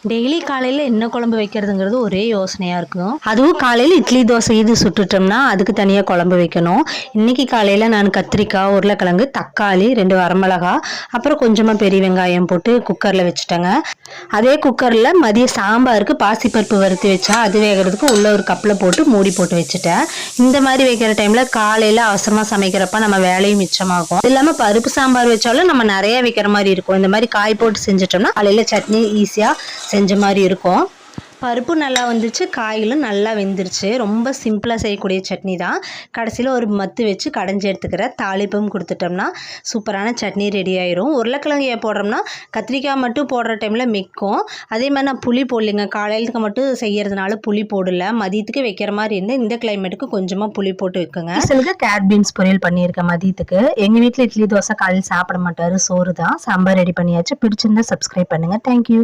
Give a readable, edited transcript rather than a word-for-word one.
Daily காலையில் என்ன குழம்பு வைக்கிறதுங்கிறது ஒரே யோசனையாக இருக்கும். அதுவும் காலையில் இட்லி தோசை இது சுட்டுட்டோம்னா அதுக்கு தனியாக குழம்பு வைக்கணும். இன்றைக்கி காலையில் நான் கத்திரிக்காய், உருளைக்கிழங்கு, தக்காளி, 2 வரமிளகா, அப்புறம் கொஞ்சமாக பெரிய வெங்காயம் போட்டு குக்கரில் வச்சுட்டேங்க. அதே குக்கரில் மதிய சாம்பாருக்கு பாசிப்பருப்பு வறுத்து வச்சா அது வேகிறதுக்கு உள்ள ஒரு கப்பில் போட்டு மூடி போட்டு வச்சுட்டேன். இந்த மாதிரி வைக்கிற டைமில் காலையில் அவசரமாக சமைக்கிறப்ப நம்ம வேலையும் மிச்சமாகும். இது இல்லாமல் பருப்பு சாம்பார் வச்சாலும் நம்ம நிறைய வைக்கிற மாதிரி இருக்கும். இந்த மாதிரி காய் போட்டு செஞ்சிட்டோம்னா காலையில் சட்னி ஈஸியாக செஞ்ச மாதிரி இருக்கும். பருப்பு நல்லா வந்துச்சு, காய்களும் நல்லா வெந்துருச்சு. ரொம்ப சிம்பிளாக செய்யக்கூடிய சட்னி தான். கடைசியில் ஒரு மத்து வச்சு கடைஞ்சி எடுத்துக்கிற தாளிப்பும் கொடுத்துட்டோம்னா சூப்பரான சட்னி ரெடி ஆயிரும். உருளைக்கிழங்கு போடுறோம்னா கத்திரிக்காய் மட்டும் போடுற டைமில் மிக்கும். அதே மாதிரி நான் புளி போடலைங்க. காலையிலுக்கு மட்டும் செய்யறதுனால புளி போடல. மதியத்துக்கு வைக்கிற மாதிரி இருந்தால் இந்த கிளைமேட்டுக்கு கொஞ்சமாக புளி போட்டு வைக்குங்க. சிலருக்கு கேரட் பீன்ஸ் பொரியல் பண்ணியிருக்கேன் மதியத்துக்கு. எங்கள் வீட்டில் இட்லி தோசை காலையில் சாப்பிட மாட்டார், சோறு தான். சாம்பார் ரெடி பண்ணியாச்சு. பிடிச்சிருந்தா சப்ஸ்கிரைப் பண்ணுங்கள். தேங்க்யூ.